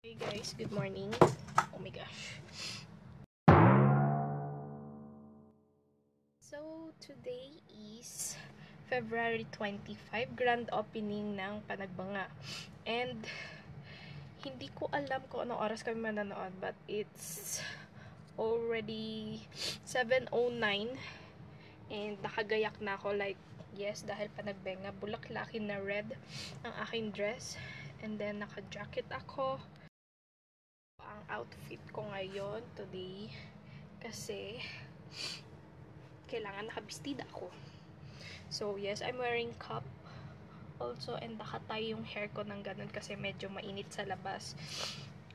Hey guys, good morning. Oh my gosh. So, today is February 25, grand opening ng Panagbanga. And, hindi ko alam kung anong oras kami mananood, but it's already 7:09 and nakagayak na ako, like, yes, dahil Panagbenga, bulaklakin na red ang aking dress. And then, naka-jacket ako. Ang outfit ko ngayon today kasi kailangan nakabistida ako. So yes, I'm wearing cap also, and nakatay yung hair ko ng ganun kasi medyo mainit sa labas.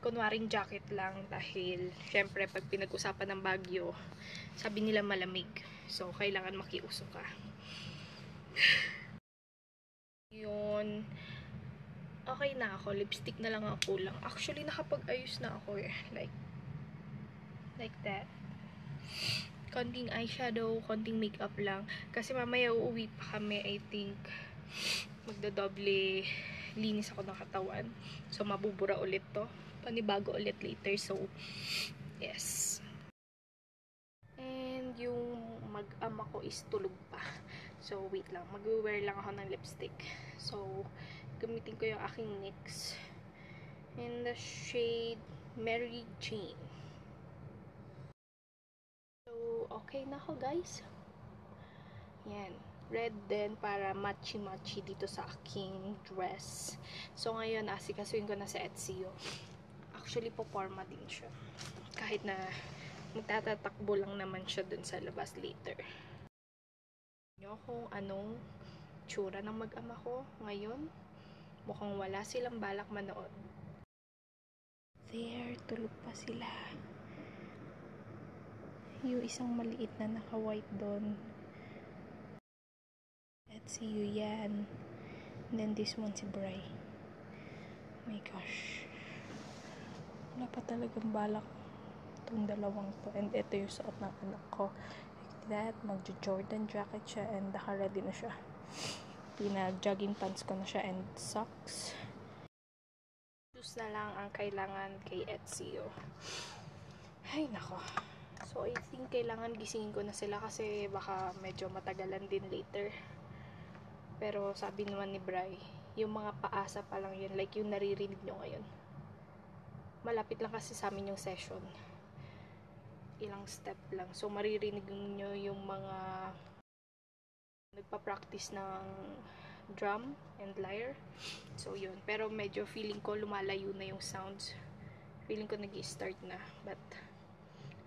Kunwaring jacket lang dahil syempre pag pinag-usapan ng Baguio, sabi nila malamig. So kailangan makiuso ka. Yun. Okay na ako. Lipstick na lang ang kulang. Actually, nakapag-ayos na ako eh. Like that. Konting eyeshadow, konting makeup lang. Kasi mamaya uuwi pa kami, I think. Magdadoble linis ako ng katawan. So, mabubura ulit to. Panibago ulit later. So, yes. And yung mag-ama ko is tulog pa. So, wait lang. Mag-wear lang ako ng lipstick. So, gamitin ko yung aking NYX in the shade Mary Jane. So, okay na ako guys. Yan. Red din para matchy-matchy dito sa aking dress. So, ngayon, asikasuin ko na sa Etsy. Actually, poporma din siya. Kahit na magtatatakbo lang naman siya dun sa labas later. Nyo kung anong tsura ng mag-ama ko ngayon. Mukhang wala silang balak manood. There, tulog pa sila. Yung isang maliit na naka-white doon. Let's see you yan. And then this one si Bray. Oh my gosh. Wala pa talagang balak itong dalawang to. And ito yung suot ng anak ko. Like that, mag-Jordan jacket siya and naka-ready na siya. Pinag-jogging pants ko na siya and socks. Shoes na lang ang kailangan kay Etsy. Ay, nako. So, I think kailangan gisingin ko na sila kasi baka medyo matagalan din later. Pero sabi naman ni Bray, yung mga paasa pa lang yun, like yung naririnig nyo ngayon. Malapit lang kasi sa amin yung session. Ilang step lang. So, maririnig nyo yung mga nagpa-practice ng drum and lyre. So, yun. Pero medyo feeling ko lumalayo na yung sounds. Feeling ko nag-i-start na. But,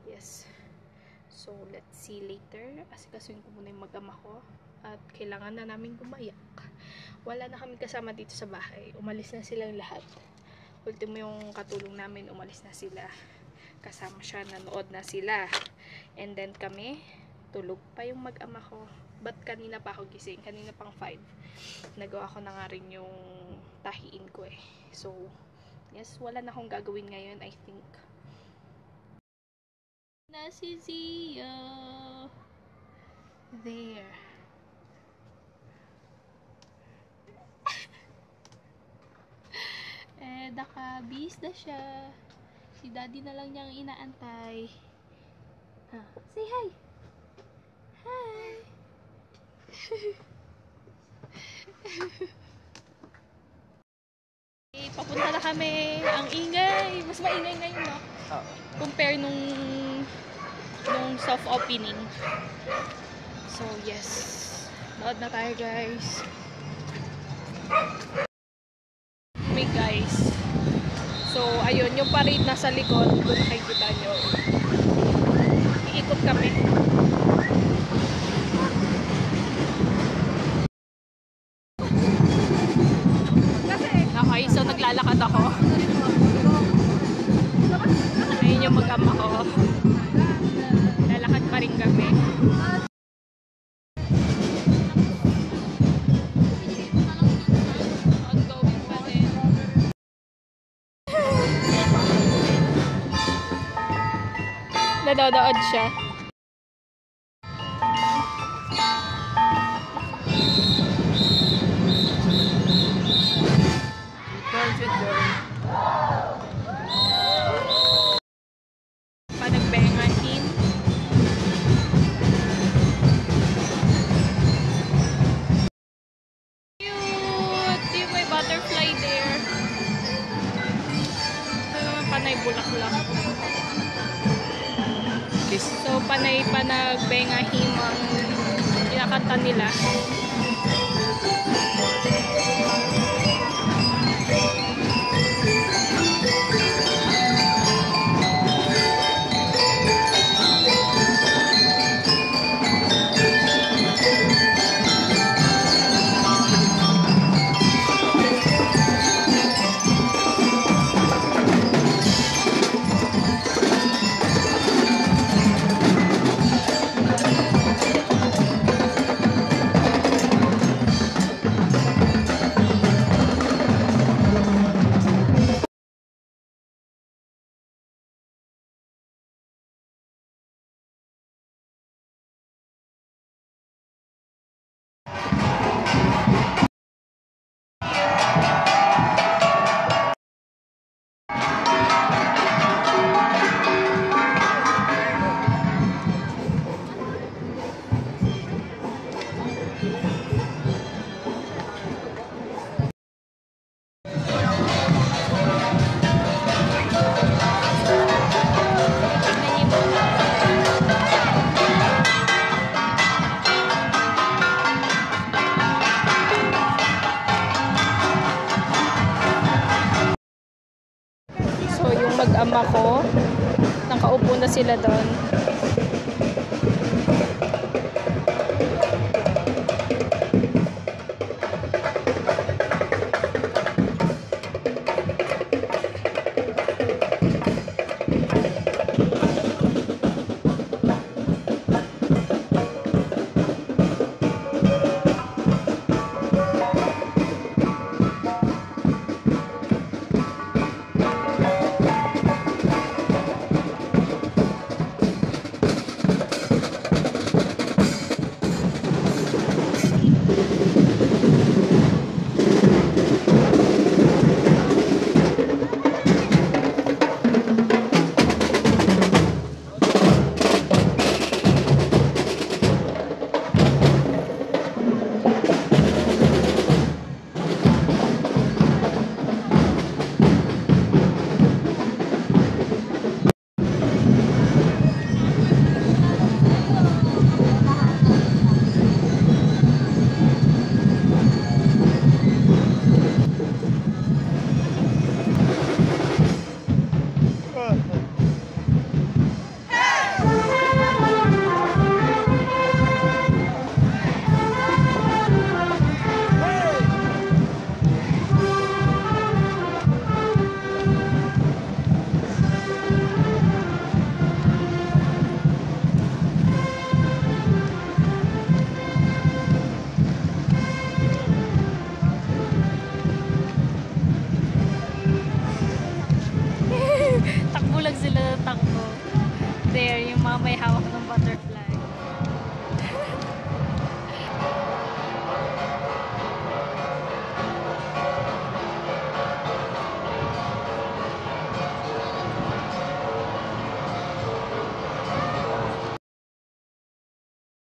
yes. So, let's see later. Asikasuin ko muna yung mag-ama ko. At kailangan na namin gumayak. Wala na kami kasama dito sa bahay. Umalis na silang lahat. Ultimo yung katulong namin, umalis na sila. Kasama siya, nanood na sila. And then kami, tulog pa yung mag-ama ko. But kanina pa ako gising. Kanina pang 5. Nagawa ko na nga rin yung tahiin ko eh. So, yes, wala na akong gagawin ngayon, I think. Na si Zia. There. Nakabis na siya. Si daddy na lang niyang inaantay. Say hi! Hi! Papunta na kami. Ang ingay. Mas maingay ngayon, no? Compare nung soft opening. So, yes. Nood na tayo, guys. Hey, guys. So, ayun. Yung parade nasa likod. Kung nakikita nyo. Iikot kami. Okay, so naglalakad ako. Ayun yung mag-ama ko. Lalakad pa rin kami. Ongoing pa rin. Nanonood siya. bulaklak. So, panay pa nagbengahim ang kinakanta nila. So, yung mag-ama ko, nakaupo na sila doon. Takbo lang sila ng takbo. There, yung mga may hawak ng butterfly.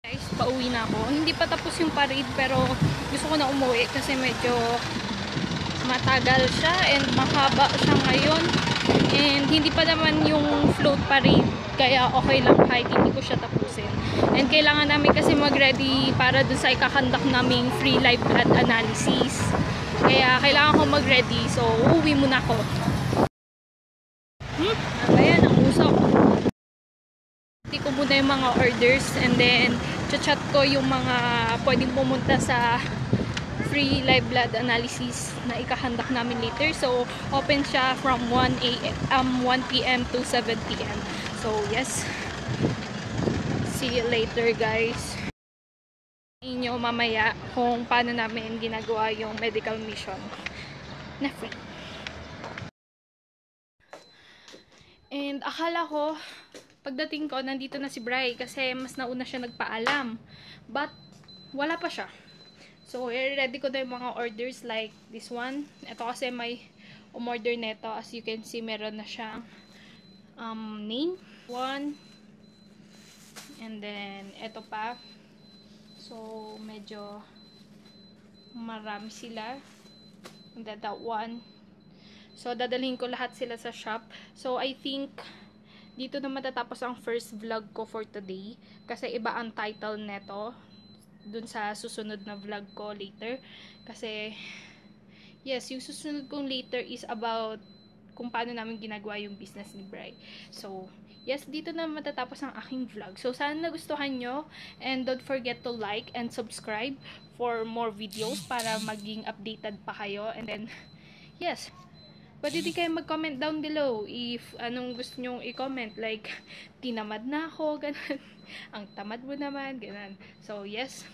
Guys, pauwi na ako. Hindi pa tapos yung parade pero gusto ko na umuwi kasi medyo matagal siya and mahaba siya ngayon. And hindi pa naman yung float parade kaya okay lang kahit hindi ko siya tapusin. And kailangan namin kasi mag-ready para dun sa ikakandak naming free live blood analysis. Kaya kailangan ko mag-ready. So, uuwi muna ako. Ayan, ang usok. Hindi ko muna yung mga orders and then chat ko yung mga pwedeng pumunta sa free live blood analysis na ikahandak namin later. So, open siya from 1 p.m. to 7 p.m. So, yes. See you later, guys. Inyo mamaya kung paano namin ginagawa yung medical mission na free. And akala ko, pagdating ko, nandito na si Bri kasi mas nauna siya nagpaalam. But, wala pa siya. So, ready ko na yung mga orders like this one. Ito kasi may umorder neto. As you can see, meron na siyang name. One. And then, ito pa. So, medyo marami sila. And then, that one. So, dadalhin ko lahat sila sa shop. So, I think dito na matatapos ang first vlog ko for today. Kasi iba ang title neto dun sa susunod na vlog ko later. Kasi, yes, yung susunod kong later is about kung paano namin ginagawa yung business ni Bri. So, yes, dito na matatapos ang aking vlog. So, sana nagustuhan nyo. And don't forget to like and subscribe for more videos para maging updated pa kayo. And then, yes, pwede din kayo mag-comment down below if anong gusto nyong i-comment. Like, tinamad na ako, ganun. Ang tamad mo naman, ganun. So, yes.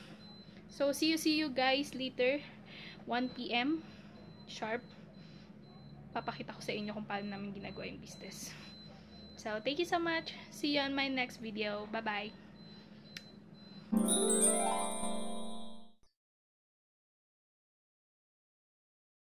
So, see you guys later. 1 PM sharp. Papakita ko sa inyo kung paano namin ginagawa yung business. So, thank you so much. See you on my next video. Bye-bye.